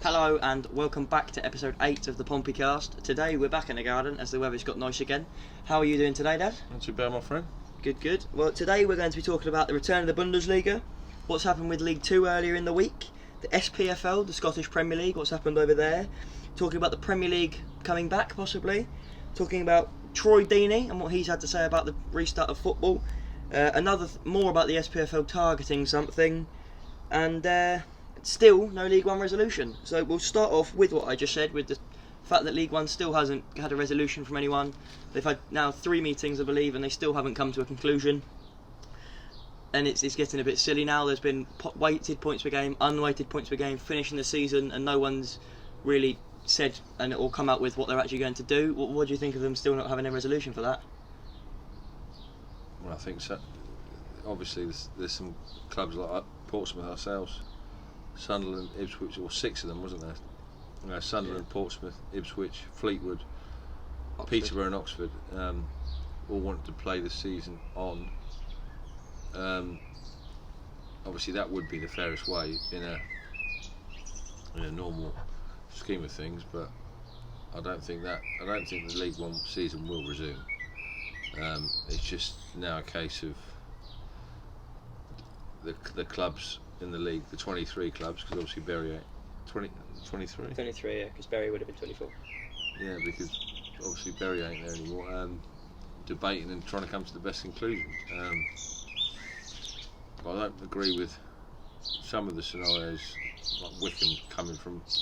Hello and welcome back to episode 8 of the PompeyCast. Today we're back in the garden as the weather's got nice again. How are you doing today, Dad? Not too bad, my friend. Good. Well, today we're going to be talking about the return of the Bundesliga, what's happened with League 2 earlier in the week, the SPFL, the Scottish Premier League, what's happened over there, talking about the Premier League coming back possibly, talking about Troy Deeney and what he's had to say about the restart of football, more about the SPFL targeting something, and still no League 1 resolution. So we'll start off with what I just said, with the fact that League 1 still hasn't had a resolution from anyone. They've had now 3 meetings, I believe, and they still haven't come to a conclusion. And it's getting a bit silly now. There's been weighted points per game, unweighted points per game, finishing the season, and no one's really said or come out with what they're actually going to do. What do you think of them still not having a resolution for that? Well, I think so. Obviously, there's some clubs like Portsmouth ourselves, Sunderland, Ipswich, or 6 of them, wasn't there? Sunderland, yeah. Portsmouth, Ipswich, Fleetwood, Oxford. Peterborough and Oxford all wanted to play the season on. Obviously that would be the fairest way in a normal scheme of things, but I don't think the League 1 season will resume. It's just now a case of the clubs in the league, the 23 clubs, because obviously Bury 23? 23, yeah, because Bury would have been 24. Yeah, because obviously Bury ain't there anymore, debating and trying to come to the best conclusion. But I don't agree with some of the scenarios, like Wickham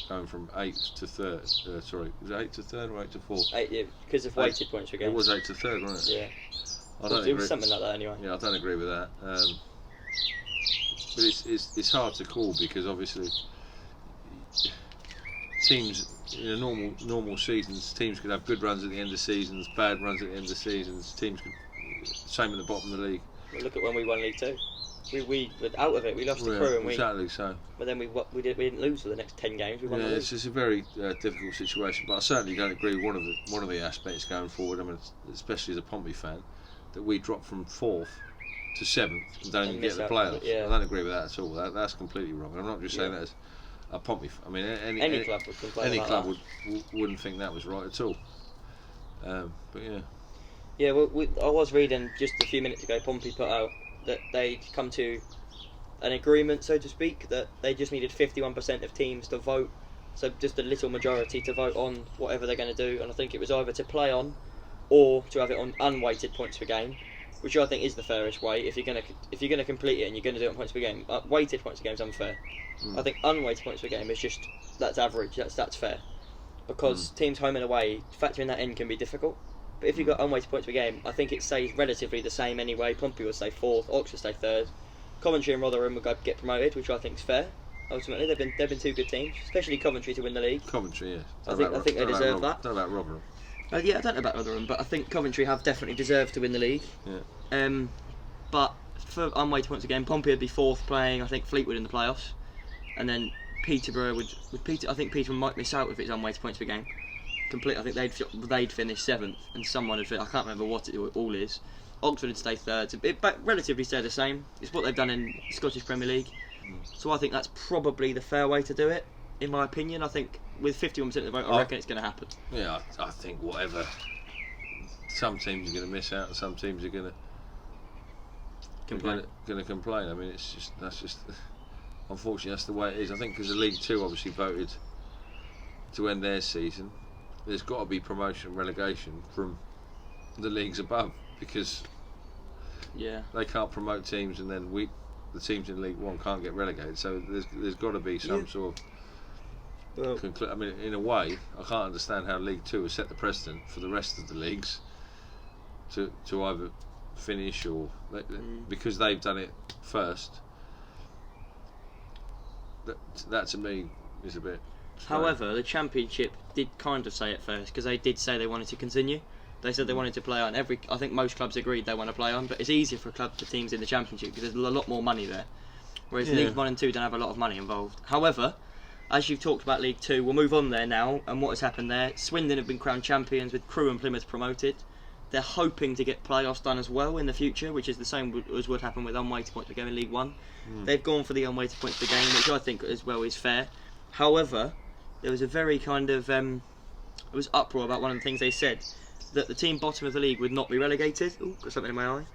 going from 8th to 3rd. Sorry, was it 8th to 3rd or 8th to 4th? 8, yeah, because of weighted points per game. It was 8th to 3rd, wasn't it? Yeah. It was something like that anyway. Yeah, I don't agree with that. But it's hard to call, because obviously teams in a normal seasons, teams could have good runs at the end of seasons, bad runs at the end of seasons. Teams could, same at the bottom of the league. Well, look at when we won League 2. We were out of it. We lost to Crewe, and exactly so. But then we didn't lose for the next 10 games. We won the league. It's a very difficult situation. But I certainly don't agree with one of the aspects going forward. I mean, especially as a Pompey fan, that we dropped from 4th to 7th and don't even get the playoffs. Yeah. I don't agree with that at all. That's completely wrong. I'm not just saying that as a Pompey. I mean, any club would complain. Any club wouldn't think that was right at all. But yeah. Yeah. Well, I was reading just a few minutes ago. Pompey put out that they'd come to an agreement, so to speak, that they just needed 51% of teams to vote. So just a little majority to vote on whatever they're going to do, and I think it was either to play on or to have it on unweighted points per game, which I think is the fairest way. If you're gonna complete it and you're gonna do it on points per game, weighted points per game is unfair. I think unweighted points per game is that's average. That's fair, because teams home and away, factoring that in can be difficult. But if you've got unweighted points per game, I think it stays relatively the same anyway. Pompey will stay 4th, Oxford stay 3rd, Coventry and Rotherham will get promoted, which I think is fair. Ultimately, they've been 2 good teams, especially Coventry to win the league. Coventry, yeah. I think they deserve that. Don't know about Rotherham. Yeah, I don't know about Rotherham, but I think Coventry have definitely deserved to win the league. Yeah. But for unweighted points a game, Pompey would be 4th, playing I think Fleetwood in the playoffs, and then Peterborough would I think Peterborough might miss out if it's unweighted points per game. I think they'd finish 7th, and someone would. I can't remember what it all is. Oxford would stay 3rd. It relatively stay the same. It's what they've done in the Scottish Premier League. So I think that's probably the fair way to do it, in my opinion. I think with 51% of the vote, I reckon it's going to happen. Yeah, I think whatever. Some teams are going to miss out, and some teams are going to complain. I mean, that's just unfortunately that's the way it is. I think because the League 2 obviously voted to end their season, there's got to be promotion and relegation from the leagues above, because they can't promote teams, and then the teams in League 1 can't get relegated. So there's got to be some sort of I mean, in a way, I can't understand how League 2 has set the precedent for the rest of the leagues to either finish or because they've done it first. That to me is a bit strange. However, the Championship did kind of say it first, because they did say they wanted to continue. They said they wanted to play on I think most clubs agreed they want to play on, but it's easier for teams in the Championship because there's a lot more money there. Whereas League 1 and 2 don't have a lot of money involved. However, as you've talked about League 2, we'll move on there now, and what has happened there. Swindon have been crowned champions with Crewe and Plymouth promoted. They're hoping to get playoffs done as well in the future, which is the same as would happen with unweighted points per game in League 1. They've gone for the unweighted points per game, which I think as well is fair. However, there was a very kind of it was uproar about one of the things they said, that the team bottom of the league would not be relegated. Ooh, got something in my eye.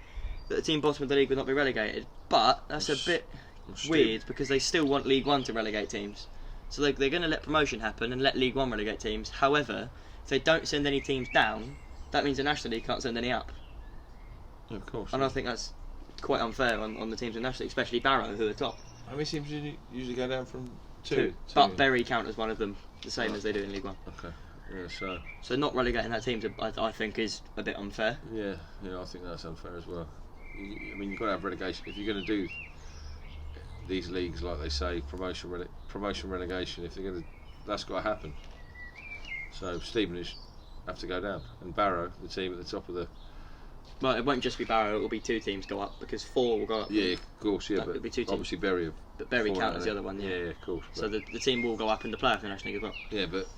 That the team bottom of the league would not be relegated, but that's a bit weird because they still want League One to relegate teams. So they're going to let promotion happen and let League One relegate teams. However, if they don't send any teams down, that means the National League can't send any up. Of course. And I think that's quite unfair on the teams in the National League, especially Barrow, who are top. How many teams usually go down from two? But Bury count as one of them, the same as they do in League One. Okay. Yeah, so not relegating that team, I think, is a bit unfair. Yeah, I think that's unfair as well. I mean, you've got to have relegation if you're going to do these leagues, like they say, promotion, relegation. If they're going to, that's got to happen. So Stevenage have to go down, and Barrow, the team at the top of the. Well, it won't just be Barrow; it will be 2 teams go up because 4 will go up. Yeah, of course, yeah, but it'll be 2 teams. Obviously Bury. But Bury count as the other one. Yeah, of course. So the team will go up in the playoff in the National League as well. Yeah, but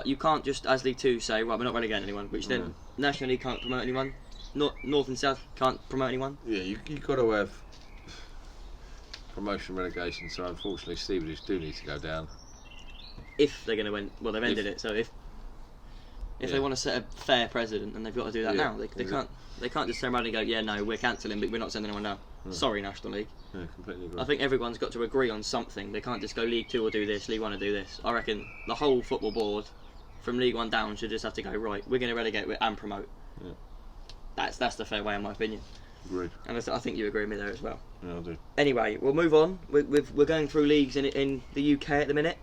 you can't just as League 2 say, right, we're not relegating anyone, which then National League can't promote anyone. North and South can't promote anyone. Yeah, you've got to have promotion relegation. So unfortunately, Stevenage do need to go down. If they're going to win, well, they've ended it. So if they want to set a fair precedent, then they've got to do that now. They can't just turn around and go, yeah, no, we're cancelling, but we're not sending anyone down. Sorry, National League. Yeah, completely agree. I think everyone's got to agree on something. They can't just go League 2 will do this, League 1 will do this. I reckon the whole football board, from League 1 down, should just have to go, right, we're going to relegate and promote. Yeah. That's the fair way, in my opinion. Agreed. And I think you agree with me there as well. Yeah, I do. Anyway, we'll move on. We're going through leagues in the UK at the minute.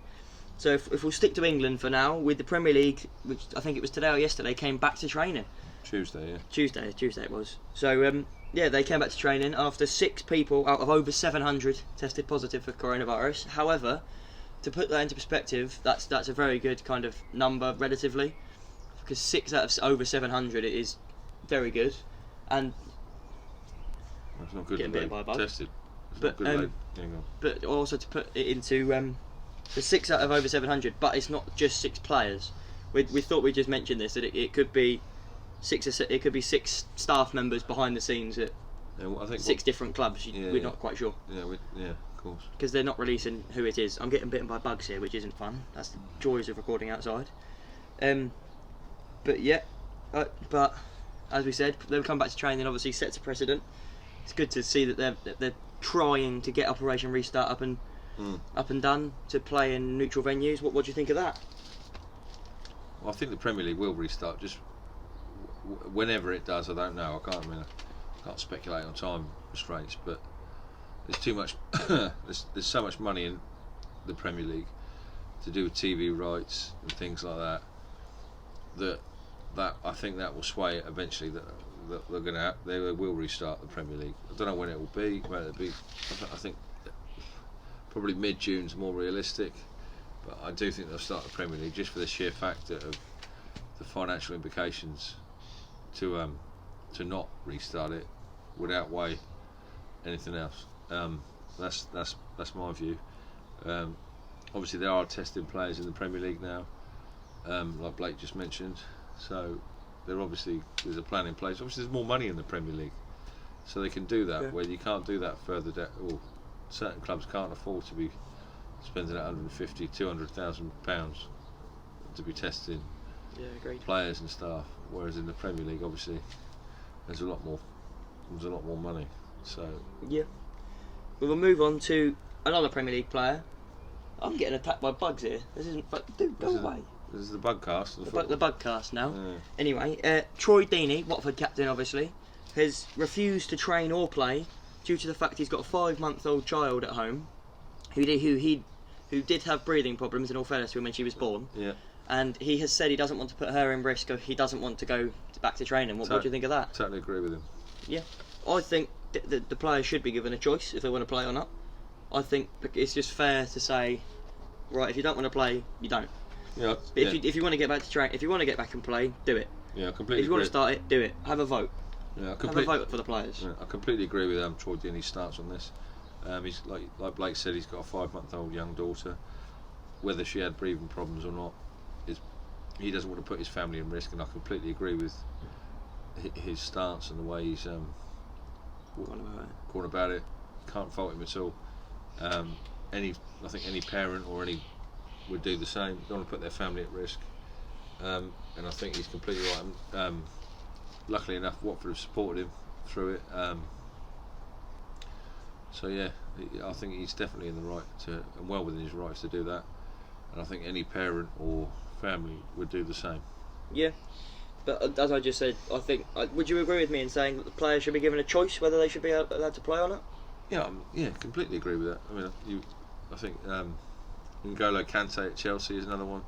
So if we'll stick to England for now, with the Premier League, which I think it was today or yesterday, came back to training. Tuesday, yeah. Tuesday it was. So they came back to training after 6 people out of over 700 tested positive for coronavirus. However, to put that into perspective, that's a very good kind of number relatively, because 6 out of over 700 is very good, and that's not good. Getting bitten by a bug. Tested. But but also to put it into the 6 out of over 700, but it's not just 6 players. We thought we'd just mention this, that it could be 6. It could be 6 staff members behind the scenes at I think 6 different clubs. We're not quite sure. Yeah, of course. Because they're not releasing who it is. I'm getting bitten by bugs here, which isn't fun. That's the joys of recording outside. But as we said, they'll come back to training. Obviously, sets a precedent. It's good to see that they're trying to get Operation Restart up and done to play in neutral venues. What do you think of that? Well, I think the Premier League will restart. Just whenever it does, I don't know. I can't speculate on time restraints, but there's too much. there's so much money in the Premier League to do with TV rights and things like that. That I think that will sway it eventually. That they will restart the Premier League. I don't know when it will be. I think probably mid-June's more realistic, but I do think they'll start the Premier League just for the sheer fact of the financial implications to not restart it would outweigh anything else. That's my view. Obviously there are testing players in the Premier League now, like Blake just mentioned, so there's a plan in place. Obviously there's more money in the Premier League, so they can do that, where you can't do that further down, or certain clubs can't afford to be spending £150,000-200,000 to be testing players and staff, whereas in the Premier League obviously there's a lot more money. So we'll move on to another Premier League player. I'm getting attacked by bugs here. This isn't. Dude, go away. This is the Bugcast. The Bugcast now. Yeah. Anyway, Troy Deeney, Watford captain, obviously, has refused to train or play due to the fact he's got a 5-month-old child at home, who did have breathing problems. In all fairness to him, when she was born. Yeah. And he has said he doesn't want to put her in risk. Or he doesn't want to go back to training. What do you think of that? Totally agree with him. Yeah, I think the players should be given a choice if they want to play or not. I think it's just fair to say, right, if you don't want to play, you don't. Yeah. But if you want to get back to train, if you want to get back and play, do it. Yeah, I completely. If you want to start it, do it. Have a vote. Yeah, have a vote for the players. Yeah, I completely agree with Troy Deeney's stance on this. He's like Blake said, he's got a 5-month-old young daughter. Whether she had breathing problems or not, he doesn't want to put his family in risk, and I completely agree with his stance and the way he's gone about it. Can't fault him at all. I think any parent or any would do the same. Don't want to put their family at risk, and I think he's completely right. Luckily enough, Watford have supported him through it. So yeah, I think he's definitely in the right to, and well within his rights to do that. And I think any parent or family would do the same. Yeah, but as I just said, I think. Would you agree with me in saying that the players should be given a choice whether they should be allowed to play or not? Yeah, completely agree with that. I mean, I think N'Golo Kante at Chelsea is another one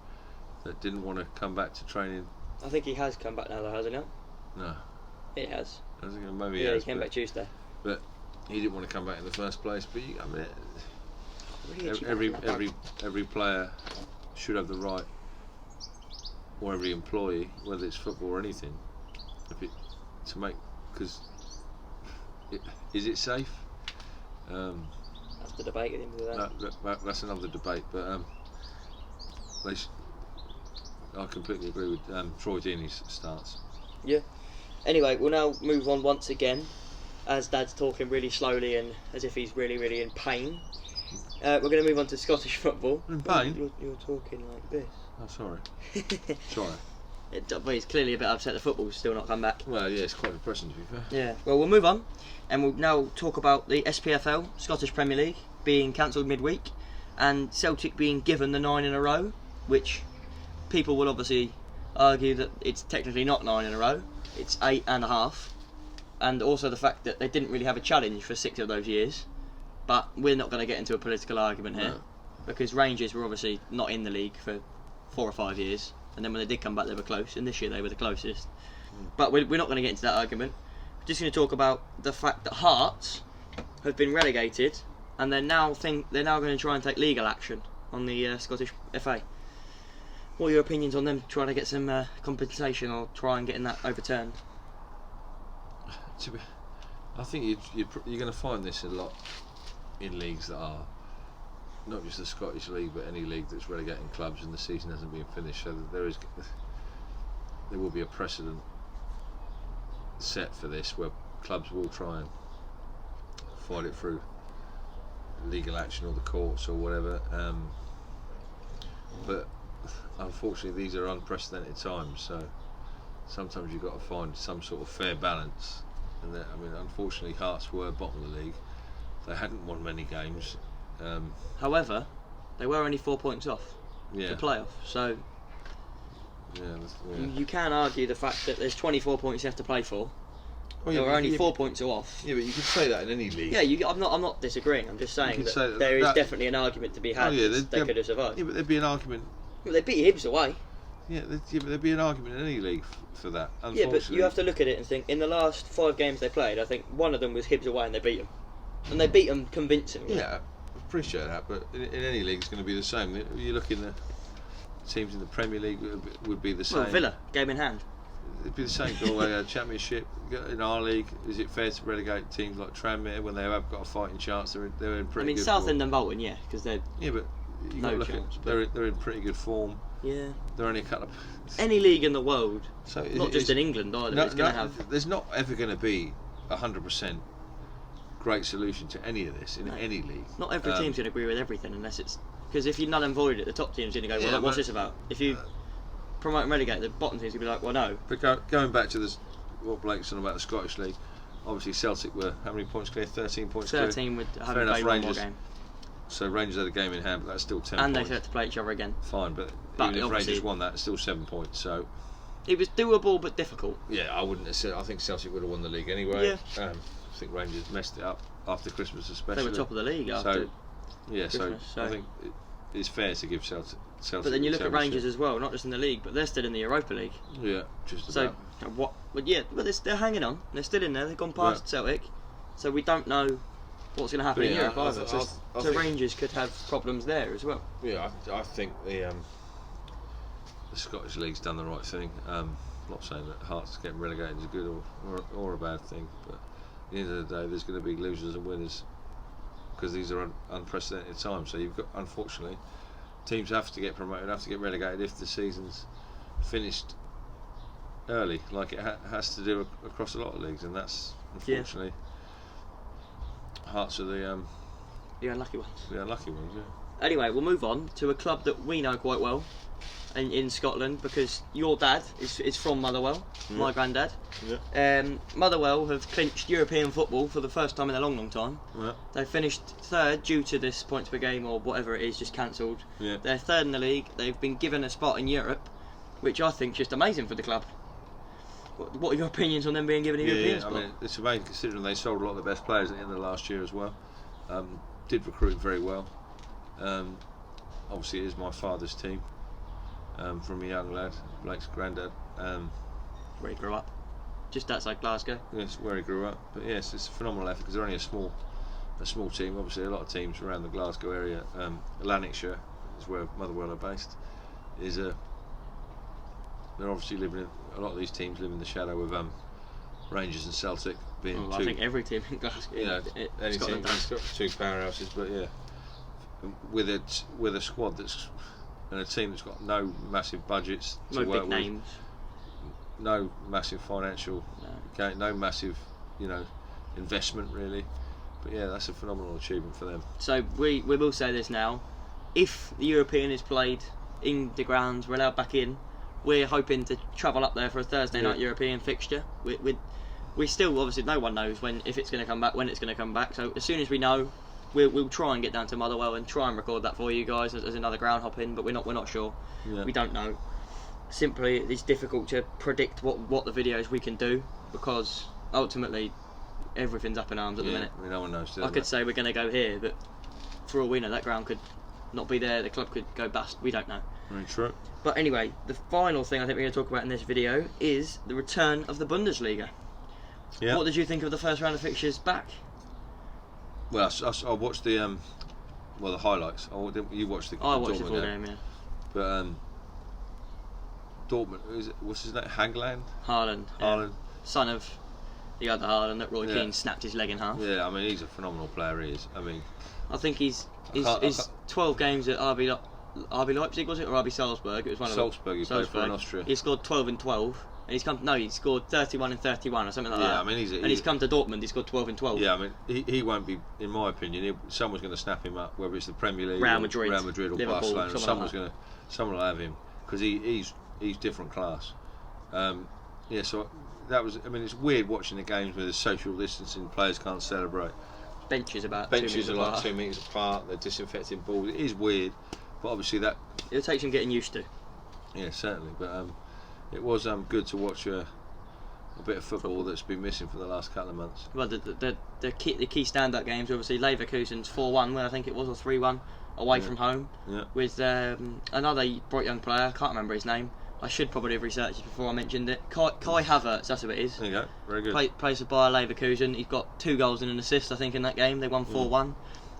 that didn't want to come back to training. I think he has come back now, though, hasn't he? No, he has. I think maybe he came back Tuesday. But he didn't want to come back in the first place. But every player should have the right, or every employee, whether it's football or anything, to make, because is it safe? That's the debate at the end of the day. That's another debate, but I completely agree with Troy Deeney's stance. Yeah. Anyway, we'll now move on once again, as Dad's talking really slowly and as if he's really, really in pain. We're going to move on to Scottish football. In pain? You're talking like this. Oh, sorry. Sorry. But he's clearly a bit upset the football's still not come back. Well, yeah, it's quite depressing to be fair. Yeah. Well, we'll move on, and we'll now talk about the SPFL, Scottish Premier League, being cancelled midweek, and Celtic being given the 9 in a row, which people will obviously argue that it's technically not 9 in a row, it's 8.5, and also the fact that they didn't really have a challenge for 6 of those years. But we're not going to get into a political argument here, because Rangers were obviously not in the league for 4 or 5 years, and then when they did come back they were close, and this year they were the closest. But we're not going to get into that argument. We're just going to talk about the fact that Hearts have been relegated, and they're now going to try and take legal action on the Scottish FA. What are your opinions on them trying to get some compensation or try and getting that overturned? I think you're going to find this a lot in leagues that are not just the Scottish League, but any league that's relegating clubs and the season hasn't been finished. So there will be a precedent set for this, where clubs will try and fight it through legal action or the courts or whatever. But unfortunately, these are unprecedented times. So sometimes you've got to find some sort of fair balance. And unfortunately, Hearts were bottom of the league. They hadn't won many games. However, they were only 4 points off the playoff. So you can argue the fact that there's 24 points you have to play for. They were only 4 points off. Yeah, but you can say that in any league. Yeah, I'm not disagreeing. I'm just saying that there is definitely an argument to be had. They could have survived. Yeah, but there'd be an argument. Well, they beat Hibs away. Yeah, but there'd be an argument in any league for that. Yeah, but you have to look at it and think, in the last 5 games they played, I think one of them was Hibs away and they beat them. And they beat them convincingly. Yeah, I appreciate that, but in any league it's going to be the same. You look in the teams in the Premier League would be the same. Well, Villa, game in hand. It'd be the same for Championship. In our league, is it fair to relegate teams like Tranmere when they have got a fighting chance? They're in pretty good Southend form. and Bolton, yeah, because they're... Yeah, but you got to look at they're in pretty good form. Yeah. They're only a couple of... Any league in the world, so not just in England either, it's going to have... There's not ever going to be 100% great solution to any of this in any league. Not every team's going to agree with everything unless it's... Because if you null and void it, the top team's going to go, well, what's this about? If you promote and relegate, the bottom team's going to be like, well, no. But going back to this, what Blake's said about the Scottish League, obviously Celtic were, how many points clear? 13 points clear? 13 with having played one more game. So Rangers had a game in hand, but that's still 10 and points. And they had to play each other again. Fine, but even if Rangers won that, it's still 7 points. So it was doable but difficult. Yeah, I wouldn't have said. I think Celtic would have won the league anyway. Yeah. I think Rangers messed it up after Christmas, especially. They were top of the league after. Christmas, so I think it's fair to give Celtic. But then you look at Rangers as well, not just in the league, but they're still in the Europa League. Yeah, just about. So what? But yeah, but they're hanging on. They're still in there. They've gone past Celtic, so we don't know what's going to happen in Europe either. So Rangers could have problems there as well. Yeah, I think the Scottish League's done the right thing. I'm not saying that Hearts getting relegated is a good or a bad thing, but at the end of the day, there's going to be losers and winners because these are unprecedented times. So you've got, unfortunately, teams have to get promoted, have to get relegated if the season's finished early, like it has to do across a lot of leagues, and that's unfortunately Hearts are the unlucky ones. The unlucky ones, Anyway, we'll move on to a club that we know quite well in Scotland, because your dad is from Motherwell, my granddad. Motherwell have clinched European football for the first time in a long time. They finished third due to this points per game or whatever it is just cancelled. They're third in the league. They've been given a spot in Europe, which I think is just amazing for the club. What are your opinions on them being given a European spot? I mean, it's amazing considering they sold a lot of the best players at the end of last year as well. Did recruit very well. Obviously, it is my father's team. From a young lad, Blake's granddad. Where he grew up, just outside Glasgow. Yes, where he grew up. But yes, it's a phenomenal effort because they're only a small team. Obviously, a lot of teams around the Glasgow area. Lanarkshire is where Motherwell are based. They're obviously living. A lot of these teams live in the shadow of Rangers and Celtic being two. I think every team in Glasgow. Any team has got two powerhouses, but with a squad that's. And a team that's got no massive budgets to work with, names, no massive financial gain, no massive, investment really. But yeah, that's a phenomenal achievement for them. So we will say this now: if the European is played in the grounds, we're allowed back in. We're hoping to travel up there for a Thursday night European fixture. We still obviously no one knows if it's going to come back, when it's going to come back. So as soon as we know. We'll try and get down to Motherwell and try and record that for you guys as another ground hop in, but we're not sure. We don't know. Simply, it's difficult to predict what the videos we can do, because ultimately everything's up in arms at the minute. No one knows. I could say we're going to go here, but for all we know, that ground could not be there. The club could go bust. We don't know. Very true. But anyway, the final thing I think we're going to talk about in this video is the return of the Bundesliga. What did you think of the first round of fixtures back? Well, I watched the highlights. You watched the I watched the Dortmund full game, But Dortmund, what's his name? Haaland. Son of the other Haaland that Roy Keane snapped his leg in half. Yeah, I mean, he's a phenomenal player, he is. I mean... I think he's 12 games at RB Leipzig, was it? Or RB Salzburg? It was one of them. Salzburg, he played for in Austria. He scored 12 and 12. And he scored 31 and 31 or something like that. Yeah, I mean, he's come to Dortmund, he scored 12 and 12. Yeah, I mean, he won't be, in my opinion, someone's going to snap him up, whether it's the Premier League, Real Madrid or Liverpool, Barcelona, someone will have him, because he's different class. So that was, I mean, it's weird watching the games where there's social distancing, players can't celebrate. Benches are like 2 metres apart, they're disinfecting balls. It is weird, but obviously it'll take some getting used to. Yeah, certainly, but it was good to watch a bit of football that's been missing for the last couple of months. Well, the key stand-up games, obviously Leverkusen's 4-1, I think it was, or 3-1 away from home, with another bright young player. I can't remember his name. I should probably have researched it before I mentioned it. Kai Havertz, that's who it is. There you go, very good. Plays for Bayer Leverkusen. He's got 2 goals and an assist, I think, in that game. They won 4-1.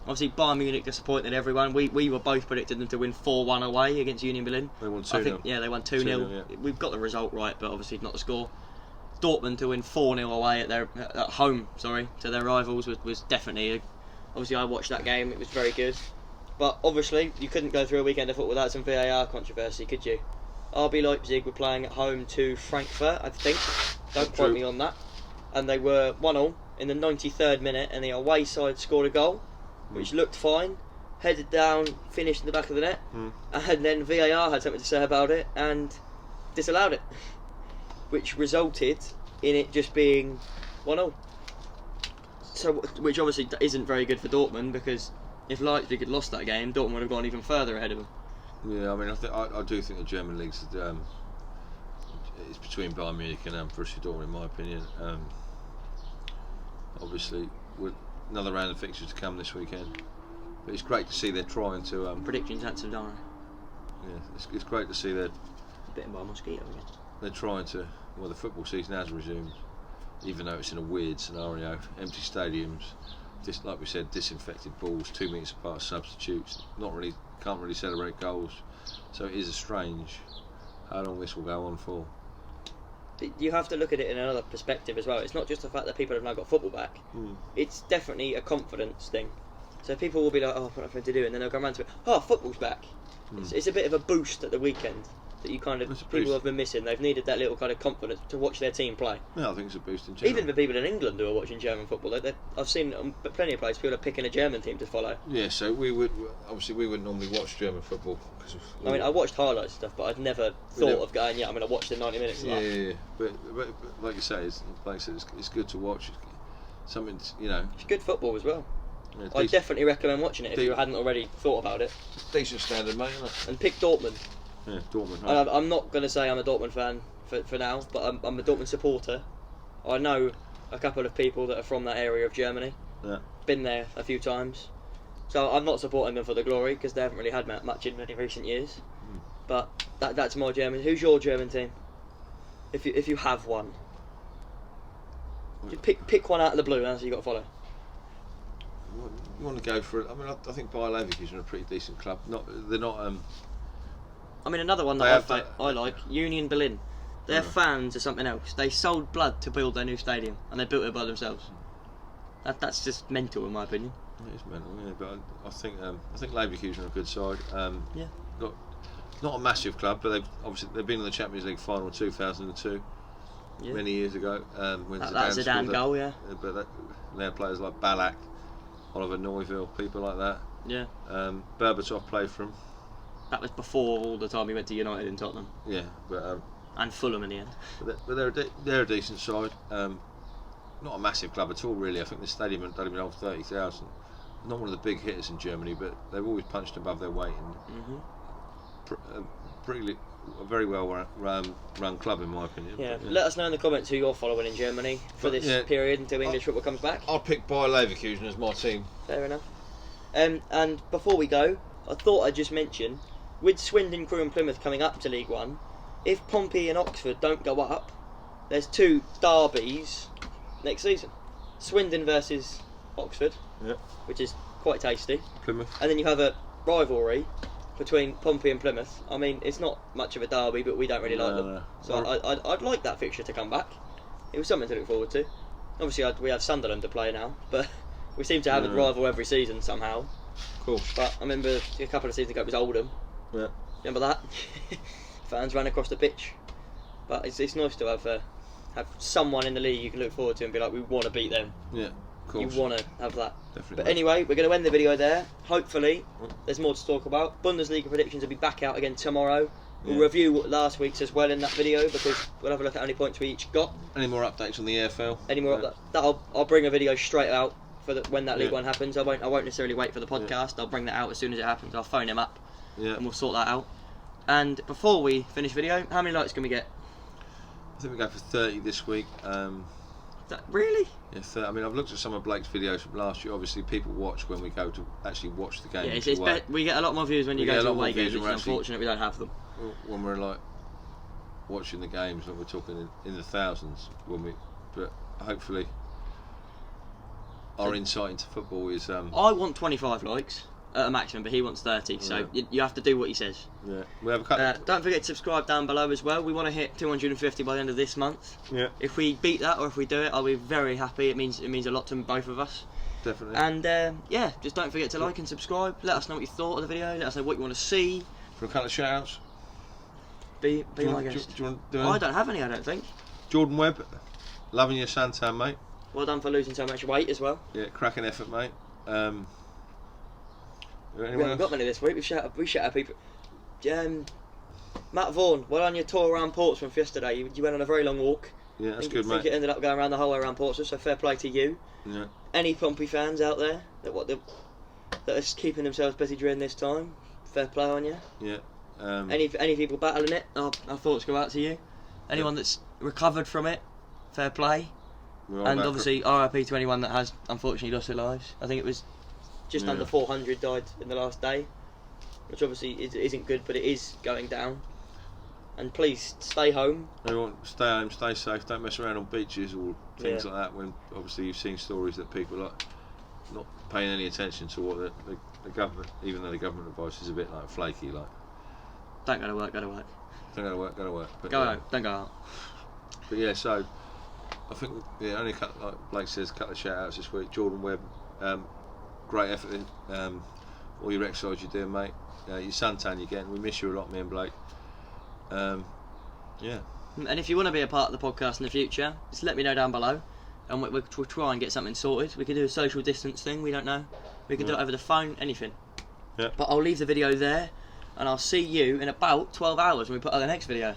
Obviously, Bayern Munich disappointed everyone. We were both predicting them to win 4-1 away against Union Berlin. They won 2-0. They won 2-0. We've got the result right, but obviously not the score. Dortmund to win 4-0 away at home, to their rivals was definitely. Obviously, I watched that game. It was very good. But obviously, you couldn't go through a weekend of football without some VAR controversy, could you? RB Leipzig were playing at home to Frankfurt, I think. Don't quote me on that. And they were 1-0 in the 93rd minute, and the away side scored a goal, which looked fine, headed down, finished in the back of the net, and then VAR had something to say about it and disallowed it, which resulted in it just being 1-0. So, which obviously isn't very good for Dortmund, because if Leipzig had lost that game, Dortmund would have gone even further ahead of them. Yeah, I mean, I do think the German league's it's between Bayern Munich and Borussia Dortmund, in my opinion. Obviously, with another round of fixtures to come this weekend, but it's great to see they're trying to predictions answer diary. Yeah, it's great to see they're bitten by a mosquito again. They're trying to. Well, the football season has resumed, even though it's in a weird scenario. Empty stadiums, just like we said, disinfected balls, 2 metres apart, substitutes. Can't really celebrate goals. So it is a strange. How long this will go on for? You have to look at it in another perspective as well. It's not just the fact that people have now got football back. It's definitely a confidence thing. So people will be like, "Oh, I've got nothing to do," and then they'll come around to it. "Oh, football's back." It's a bit of a boost at the weekend. that you kind It's a of people boost. have been missing. They've needed that little kind of confidence to watch their team play. Yeah, I think it's a boost in general. Even the people in England who are watching German football, I've seen plenty of places people are picking a German team to follow. Yeah, so we wouldn't normally watch German football because I mean, I watched highlights and stuff, but I'd never thought of going. Yeah, I'm going to watch the 90 minutes. Of that. Yeah. But like you say, it's good to watch. It's something It's good football as well. Yeah, I definitely recommend watching it if you hadn't already thought about it. decent standard, mate. Isn't it? And pick Dortmund. Yeah, Dortmund. And I'm not going to say I'm a Dortmund fan for now, but I'm a Dortmund supporter. I know a couple of people that are from that area of Germany. Yeah. Been there a few times. So I'm not supporting them for the glory because they haven't really had much in recent years. But that's my German. Who's your German team? If you have one, pick one out of the blue. That's what you got to follow. You want to go for it? I mean, I think Bayer Leverkusen are a pretty decent club. They're not. I mean, another one that I like, Union Berlin. Their fans are something else. They sold blood to build their new stadium, and they built it by themselves. That's just mental, in my opinion. It is mental, yeah. But I think Leverkusen are a good side. Yeah. Not a massive club, but they've been in the Champions League final in 2002, many years ago. When That Zidane goal, yeah. But they had players like Ballack, Oliver Neuville, people like that. Yeah. Berbatov played for them. That was before all the time he went to United in Tottenham. Yeah, but And Fulham in the end. they're a decent side. Not a massive club at all, really. I think the stadium don't even hold 30,000. Not one of the big hitters in Germany, but they've always punched above their weight. And a very well run club, in my opinion. Yeah. But, Let us know in the comments who you're following in Germany for this period until English football comes back. I'll pick Bayer Leverkusen as my team. Fair enough. And before we go, I thought I'd just mention, with Swindon, Crewe and Plymouth coming up to League One, if Pompey and Oxford don't go up, there's two derbies next season. Swindon versus Oxford, which is quite tasty. Plymouth. And then you have a rivalry between Pompey and Plymouth. I mean, it's not much of a derby, but we don't really like them. No. So I'd like that fixture to come back. It was something to look forward to. Obviously, we have Sunderland to play now, but we seem to have a rival every season somehow. Cool. But I remember a couple of seasons ago it was Oldham. Yeah. Remember that? Fans ran across the pitch. But it's nice to have someone in the league you can look forward to and be like, we want to beat them. Yeah. Cool. You want to have that. Definitely. But anyway, we're going to end the video there. Hopefully, there's more to talk about. Bundesliga predictions will be back out again tomorrow. We'll review last week's as well in that video because we'll have a look at how many points we each got. Any more updates on the AFL? Any more? I'll bring a video straight out for when that League One happens. I won't necessarily wait for the podcast. I'll bring that out as soon as it happens. I'll phone him up and we'll sort that out. And before we finish video, how many likes can we get? I think we go for 30 this week. Really? Yeah, I mean, I've looked at some of Blake's videos from last year. Obviously, people watch when we go to actually watch the game. Yeah, we get a lot more views when you go to away games. It's unfortunate we don't have them. When we're like watching the games, and we're talking in the thousands. But hopefully, our insight into football is. I want 25 likes at a maximum, but he wants 30. So you have to do what he says. Yeah, we have a couple. Don't forget to subscribe down below as well. We want to hit 250 by the end of this month. Yeah. If we beat that, or if we do it, I'll be very happy. It means a lot to both of us. Definitely. And just don't forget to like and subscribe. Let us know what you thought of the video. Let us know what you want to see. For a couple of shout-outs. Be my guest. Do you want to do I don't have any. I don't think. Jordan Webb, loving your Santan, mate. Well done for losing so much weight as well. Yeah, cracking effort, mate. We haven't got many this week. We shout out people. Matt Vaughan, well on your tour around Portsmouth yesterday. You went on a very long walk. Yeah, that's good, mate. I think it ended up going around the whole way around Portsmouth, so fair play to you. Yeah. Any Pompey fans out there that are keeping themselves busy during this time, fair play on you. Yeah. Any people battling it, our thoughts go out to you. Anyone that's recovered from it, fair play. And obviously RIP to anyone that has unfortunately lost their lives. I think it was just under 400 died in the last day, which obviously isn't good, but it is going down. And please stay home. Everyone, stay home, stay safe. Don't mess around on beaches or things like that. When obviously you've seen stories that people are not paying any attention to what the government, even though the government advice is a bit like flaky, like don't go to work. Go to work. Don't go to work. Go to work. But, go out. Don't go out. But yeah, so I think only like Blake says, a couple of shout outs this week. Jordan Webb, great effort in all your exercise you're doing, mate. Your suntan you're getting. We miss you a lot, me and Blake. Yeah. And if you want to be a part of the podcast in the future, just let me know down below, and we'll try and get something sorted. We could do a social distance thing. We don't know. We could do it over the phone. Anything. Yeah. But I'll leave the video there, and I'll see you in about 12 hours when we put out the next video.